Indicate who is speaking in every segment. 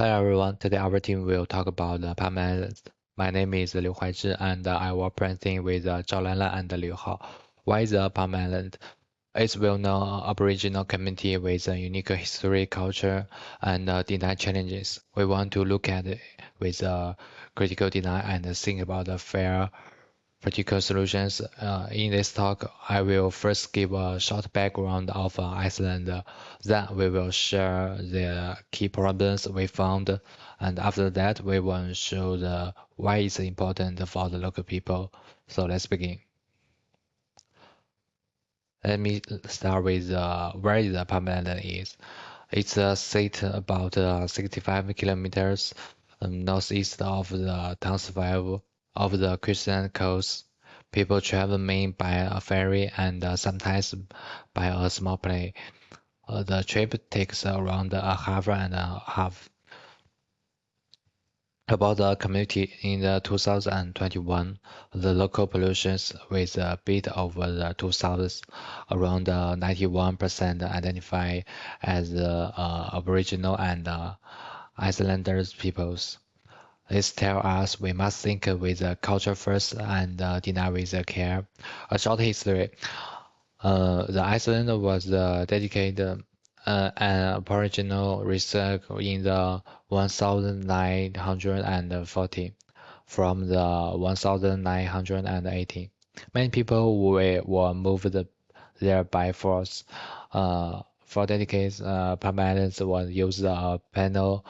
Speaker 1: Hi everyone, today our team will talk about the Palm Islands. My name is Liu Huaizhi and I work presently with Zhao Lanlan and Liu Hao. Why is the Palm Island? It's well-known Aboriginal community with a unique history, culture, and denied challenges. We want to look at it with a critical deny and think about the fair practical solutions. In this talk, I will first give a short background of Iceland. Then we will share the key problems we found, and after that, we will show the why it's important for the local people. So let's begin. Let me start with where the Palm Island is. It's a site about 65 kilometers northeast of the townsville of the Christian coast. People travel mainly by a ferry and sometimes by a small plane. The trip takes around a hour and a half. About the community in the 2021, the local pollutions with a bit over the 2000s, around 91% identify as Aboriginal and Islanders peoples. This tells us we must think with culture first and deny with care. A short history. The Iceland was dedicated an Aboriginal research in the 1940 from the 1980. Many people were moved there by force. For decades, Palm Islands was used as a panel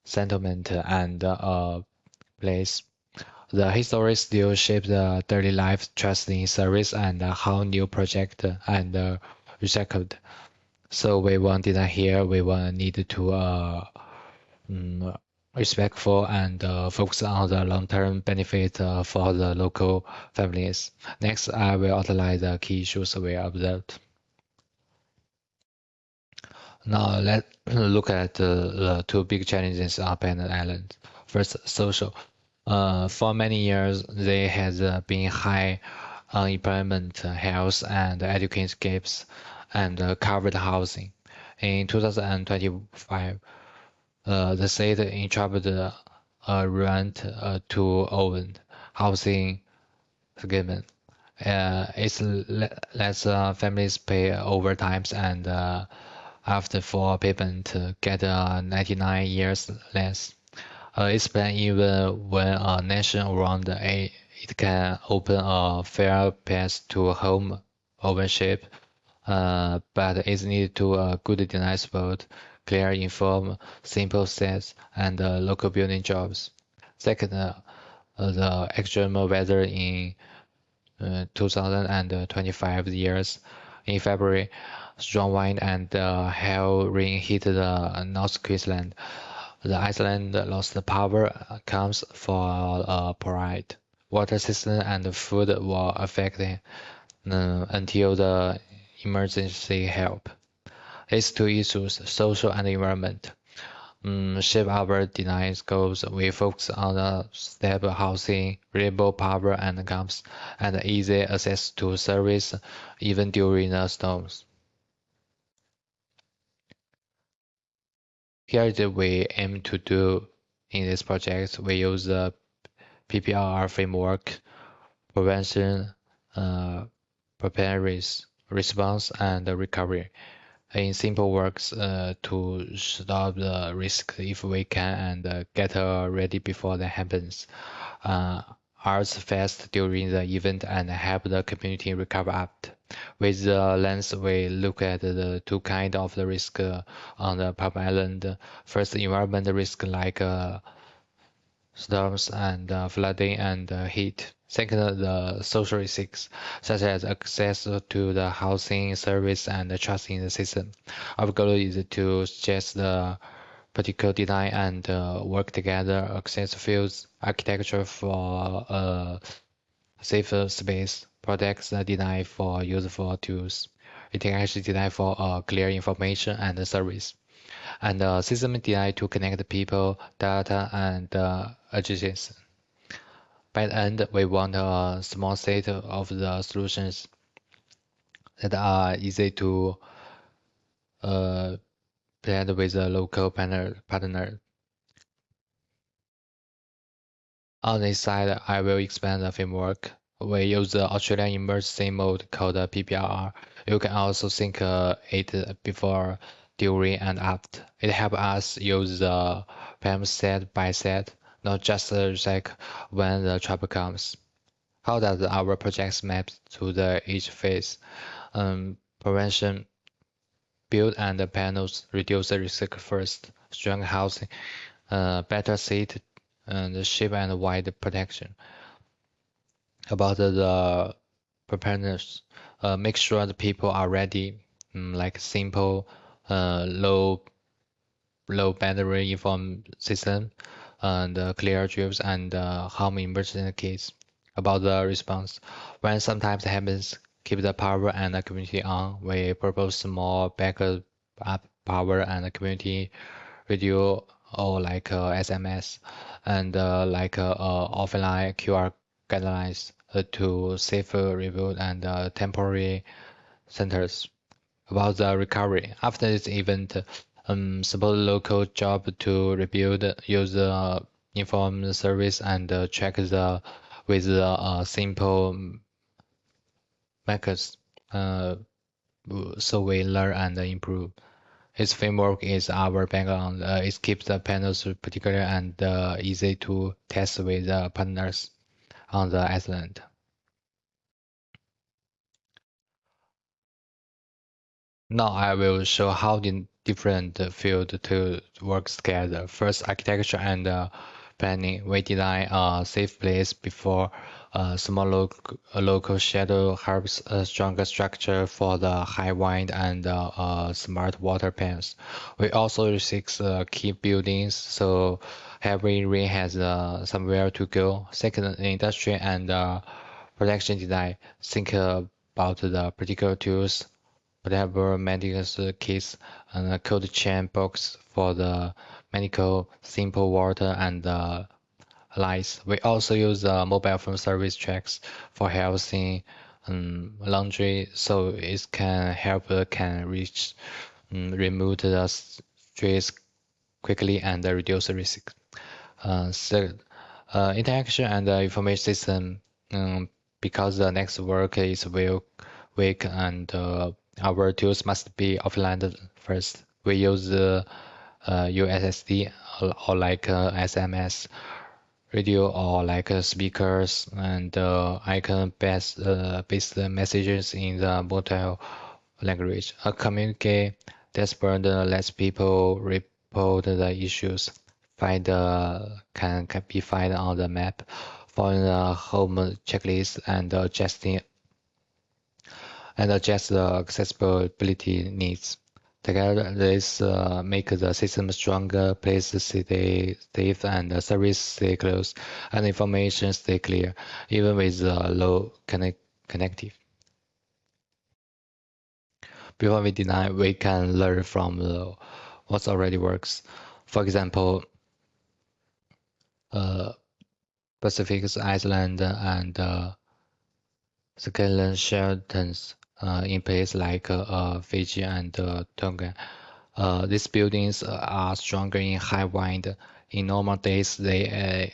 Speaker 1: settlement and a place. The history still shapes the daily life, trust in service, and how new project and recycled. So we wanted here, we want need to mm, respectful and focus on the long-term benefit for the local families. Next, I will outline the key issues we observed. Now let's look at the two big challenges on Banana Island. First, social. For many years, there has been high unemployment, health and education gaps, and covered housing. In 2025, the state introduced rent to own housing agreement. It's lets families pay overtimes and after for payment get 99 years less. It's been even when a nation around it can open a fair path to home ownership, but it's needed to good design support, clear inform, simple sets, and local building jobs. Second, the extreme weather in 2025 years. In February, strong wind and hail rain hit the North Queensland. The Iceland lost power comes for pride. Water system and food were affected until the emergency help. These two issues, social and environment, shape our design goals. We focus on the stable housing, reliable power and incomes, and easy access to service even during the storms. Here is what we aim to do in this project. We use the PPR framework, prevention, preparedness, response, and recovery. In simple works, to stop the risk if we can and get ready before that happens. Uh, Arts fast during the event and help the community recover after. With the lens, we look at the two kinds of the risk on the Palm Island. First, environment risk like storms and flooding and heat. Second, the social risks, such as access to the housing service and trust in the system. Our goal is to suggest the particular design and work together, access fields, architecture for safer space, products design for useful tools, integration design for clear information and service, and system design to connect people, data, and agencies. By the end, we want a small set of the solutions that are easy to blend with a local partner. On this side, I will expand the framework. We use the Australian emergency mode called PPR. You can also think it before, during, and after. It helps us use the PAM set by set, not just check when the trouble comes. How does our project map to the each phase? Prevention, build and panels, reduce the risk first. Strong housing, better seat, and shape and wide protection. About the preparedness, make sure the people are ready, like simple, low battery inform system, and clear drips and home emergency kits. About the response, when sometimes happens, keep the power and the community on. We propose small backup power and the community radio or like SMS and offline QR guidelines to safer reboot and temporary centers. About the recovery, after this event, support local job to rebuild, use the inform service and check the with the simple methods. Uh, so we learn and improve. Its framework is our background. It keeps the panels particular and easy to test with partners on the island. Now I will show how the different fields to work together. First, architecture and planning. We design a safe place before small local shadow helps a stronger structure for the high wind and smart water pans. We also seek key buildings so heavy rain has somewhere to go. Second, industry and production design. Think about the particular tools whatever medical kits and a cold chain box for the medical simple water and lights. We also use mobile phone service tracks for healthy laundry so it can help can reach remove the stress quickly and reduce risk. Third, interaction and information system because the next work is will weak and our tools must be offline first. We use USSD or like SMS radio or like speakers and icon based messages in the multiple language. A communicate dashboard lets people report the issues, find can be found on the map, following the home checklist and adjust the accessibility needs. Together, this make the system stronger, place stay safe, and the service stay close, and information stay clear, even with low connectivity. Before we design, we can learn from what already works. For example, uh, Pacific Island and Scotland shelters in places like Fiji and Tonga. These buildings are stronger in high wind. In normal days, they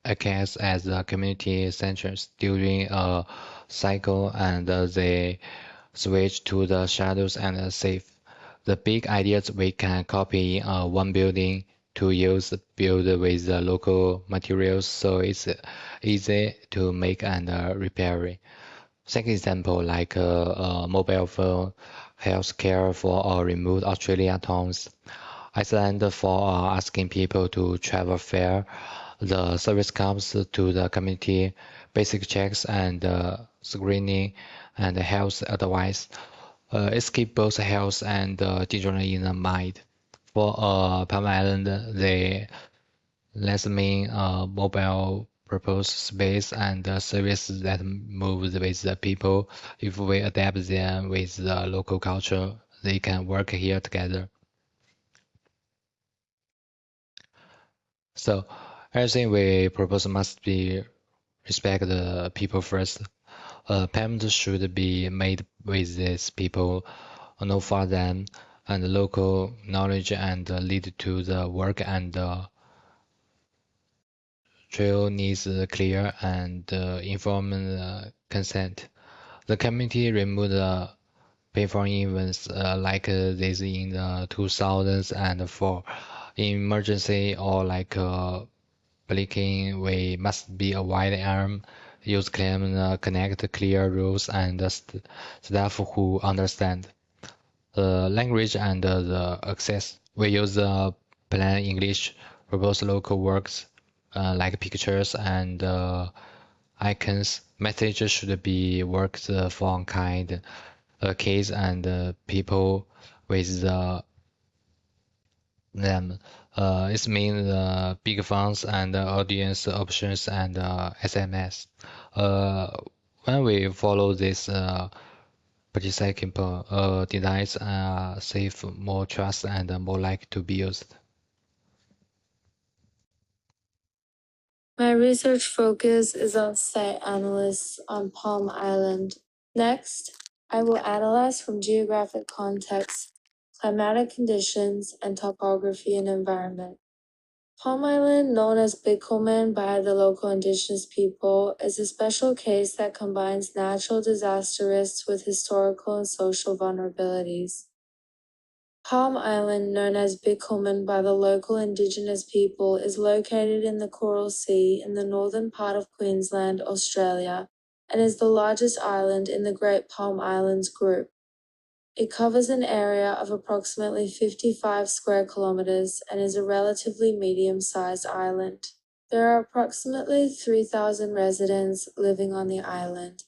Speaker 1: act as community centers during a cycle, and they switch to the shadows and safe. The big ideas we can copy in one building to use build with the local materials, so it's easy to make and repair. Second example, like a mobile phone, healthcare for remote Australia towns. Iceland for asking people to travel fair. The service comes to the community, basic checks and screening and health advice. It's keep both health and children in mind. For Palm Island, they let's mean mobile purpose space and services that move with the people. If we adapt them with the local culture, they can work here together. So everything we propose must be respect the people first. Payment should be made with these people, know for them, and local knowledge and lead to the work and trail needs clear and informed consent. The community removed painful events like this in the 2004 emergency or like Blinking, we must be a wide arm, use claim connect clear rules and staff who understand the language and the access. We use plain English, propose local words like pictures and icons. Messages should be worked for kind kids and people with them. It means big fonts and audience options and SMS. Uh, when we follow this participant designs safe, more trust, and more likely to be used.
Speaker 2: My research focus is on site analysis on Palm Island. Next, I will analyze from geographic context, climatic conditions, and topography and environment. Palm Island, known as Bikkoman by the local indigenous people, is a special case that combines natural disaster risks with historical and social vulnerabilities. Palm Island, known as Bikkoman by the local indigenous people, is located in the Coral Sea in the northern part of Queensland, Australia, and is the largest island in the Great Palm Islands group. It covers an area of approximately 55 square kilometers and is a relatively medium-sized island. There are approximately 3,000 residents living on the island,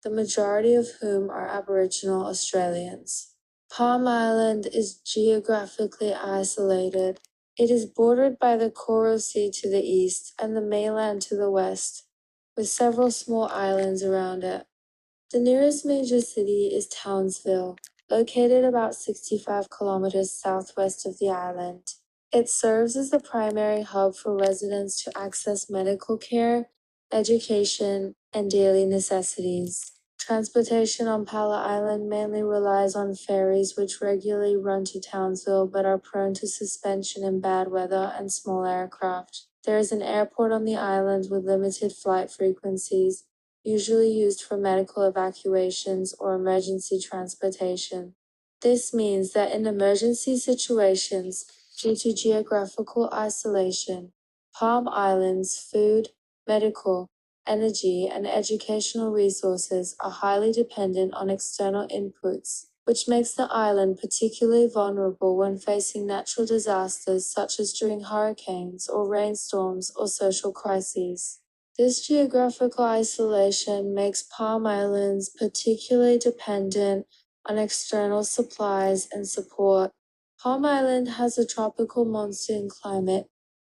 Speaker 2: the majority of whom are Aboriginal Australians. Palm Island is geographically isolated. It is bordered by the Coral Sea to the east and the mainland to the west, with several small islands around it. The nearest major city is Townsville, located about 65 kilometers southwest of the island. It serves as the primary hub for residents to access medical care, education, and daily necessities. Transportation on Pala Island mainly relies on ferries which regularly run to Townsville but are prone to suspension in bad weather and small aircraft. There is an airport on the island with limited flight frequencies, usually used for medical evacuations or emergency transportation. This means that in emergency situations, due to geographical isolation, Palm Island's food, medical, energy, and educational resources are highly dependent on external inputs, which makes the island particularly vulnerable when facing natural disasters such as during hurricanes or rainstorms or social crises. This geographical isolation makes Palm Islands particularly dependent on external supplies and support. Palm Island has a tropical monsoon climate,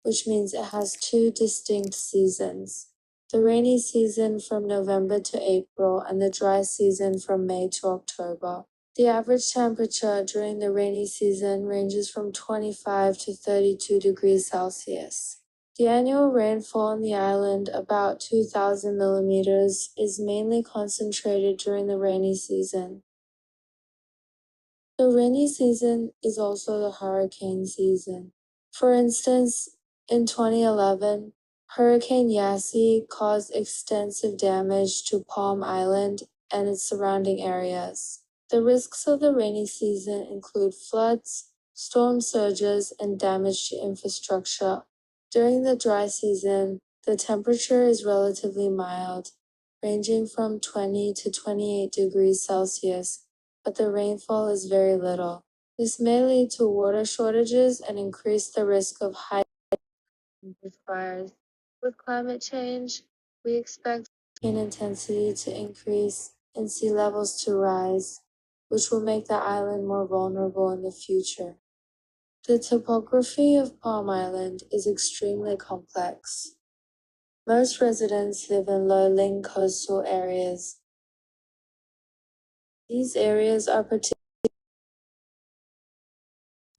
Speaker 2: which means it has two distinct seasons: the rainy season from November to April and the dry season from May to October. The average temperature during the rainy season ranges from 25 to 32 degrees Celsius. The annual rainfall on the island, about 2,000 millimeters, is mainly concentrated during the rainy season. The rainy season is also the hurricane season. For instance, in 2011, Hurricane Yasi caused extensive damage to Palm Island and its surrounding areas. The risks of the rainy season include floods, storm surges, and damage to infrastructure. During the dry season, the temperature is relatively mild, ranging from 20 to 28 degrees Celsius, but the rainfall is very little. This may lead to water shortages and increase the risk of high fires. With climate change, we expect hurricane intensity to increase and sea levels to rise, which will make the island more vulnerable in the future. The topography of Palm Island is extremely complex. Most residents live in low-lying coastal areas. These areas are particularly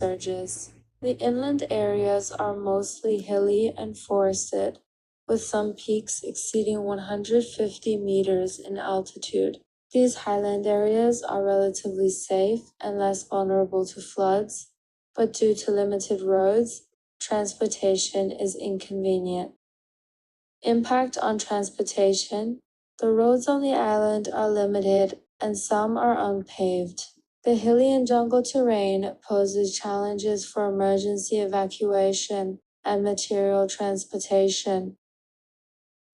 Speaker 2: surges. The inland areas are mostly hilly and forested, with some peaks exceeding 150 meters in altitude. These highland areas are relatively safe and less vulnerable to floods, but due to limited roads, transportation is inconvenient. Impact on transportation. The roads on the island are limited and some are unpaved. The hilly and jungle terrain poses challenges for emergency evacuation and material transportation.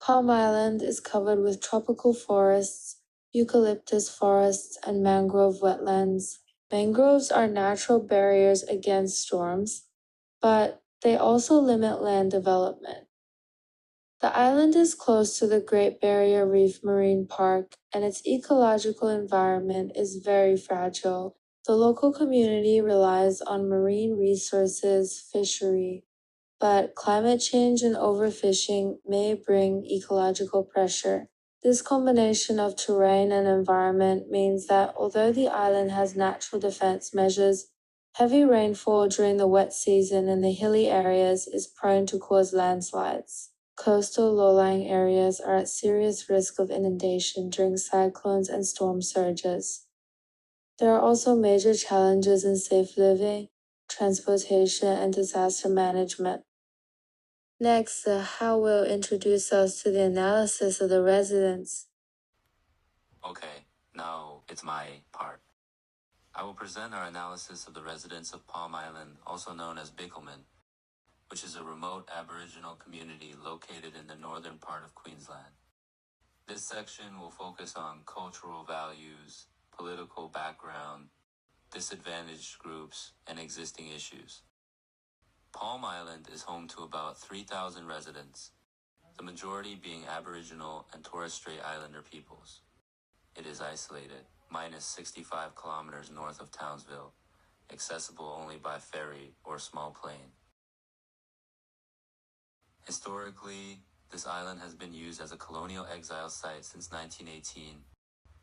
Speaker 2: Palm Island is covered with tropical forests, eucalyptus forests, and mangrove wetlands. Mangroves are natural barriers against storms, but they also limit land development. The island is close to the Great Barrier Reef Marine Park, and its ecological environment is very fragile. The local community relies on marine resources, fishery, but climate change and overfishing may bring ecological pressure. This combination of terrain and environment means that although the island has natural defense measures, heavy rainfall during the wet season in the hilly areas is prone to cause landslides. Coastal low-lying areas are at serious risk of inundation during cyclones and storm surges. There are also major challenges in safe living, transportation, and disaster management. Next, Hao will introduce us to the analysis of the residents.
Speaker 3: Okay, now it's my part. I will present our analysis of the residents of Palm Island, also known as Bickleman, which is a remote Aboriginal community located in the northern part of Queensland. This section will focus on cultural values, political background, disadvantaged groups, and existing issues. Palm Island is home to about 3,000 residents, the majority being Aboriginal and Torres Strait Islander peoples. It is isolated, minus 65 kilometers north of Townsville, accessible only by ferry or small plane. Historically, this island has been used as a colonial exile site since 1918,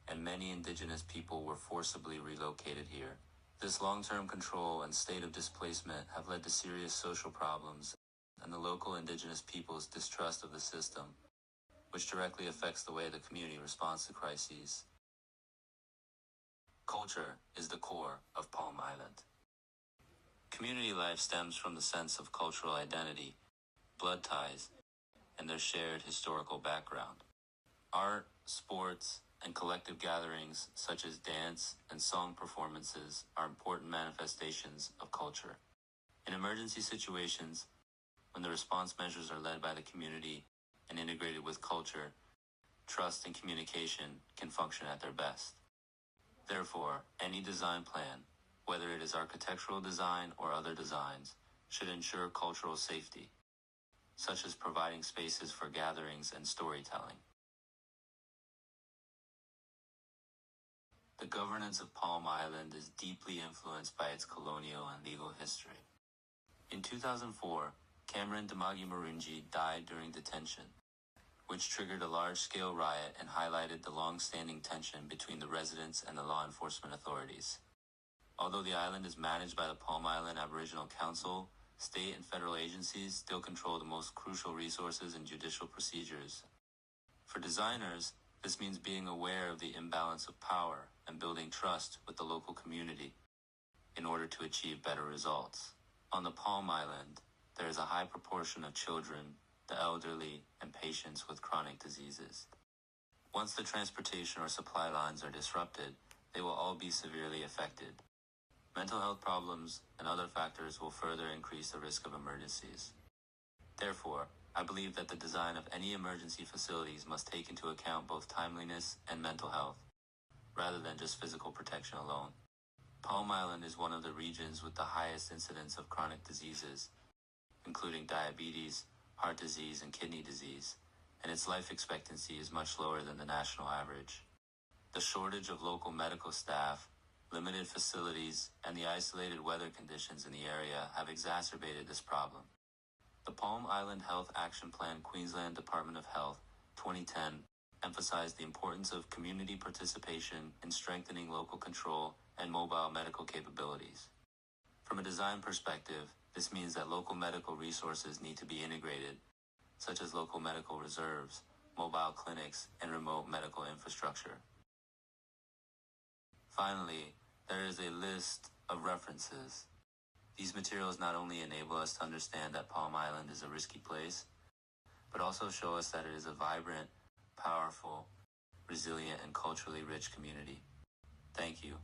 Speaker 3: and many indigenous people were forcibly relocated here. This long-term control and state of displacement have led to serious social problems and the local indigenous people's distrust of the system, which directly affects the way the community responds to crises. Culture is the core of Palm Island. Community life stems from the sense of cultural identity, blood ties, and their shared historical background. Art, sports, and collective gatherings such as dance and song performances are important manifestations of culture. In emergency situations, when the response measures are led by the community and integrated with culture, trust and communication can function at their best. Therefore, any design plan, whether it is architectural design or other designs, should ensure cultural safety, such as providing spaces for gatherings and storytelling. The governance of Palm Island is deeply influenced by its colonial and legal history. In 2004, Cameron Damagi Marunji died during detention, which triggered a large-scale riot and highlighted the long-standing tension between the residents and the law enforcement authorities. Although the island is managed by the Palm Island Aboriginal Council, state and federal agencies still control the most crucial resources and judicial procedures. For designers, this means being aware of the imbalance of power and building trust with the local community in order to achieve better results. On the Palm Island, there is a high proportion of children, the elderly, and patients with chronic diseases. Once the transportation or supply lines are disrupted, they will all be severely affected. Mental health problems and other factors will further increase the risk of emergencies. Therefore, I believe that the design of any emergency facilities must take into account both timeliness and mental health, rather than just physical protection alone. Palm Island is one of the regions with the highest incidence of chronic diseases, including diabetes, heart disease, and kidney disease, and its life expectancy is much lower than the national average. The shortage of local medical staff, limited facilities, and the isolated weather conditions in the area have exacerbated this problem. The Palm Island Health Action Plan Queensland Department of Health 2010 emphasized the importance of community participation in strengthening local control and mobile medical capabilities. From a design perspective, this means that local medical resources need to be integrated, such as local medical reserves, mobile clinics, and remote medical infrastructure. Finally, there is a list of references. These materials not only enable us to understand that Palm Island is a risky place, but also show us that it is a vibrant, powerful, resilient, and culturally rich community. Thank you.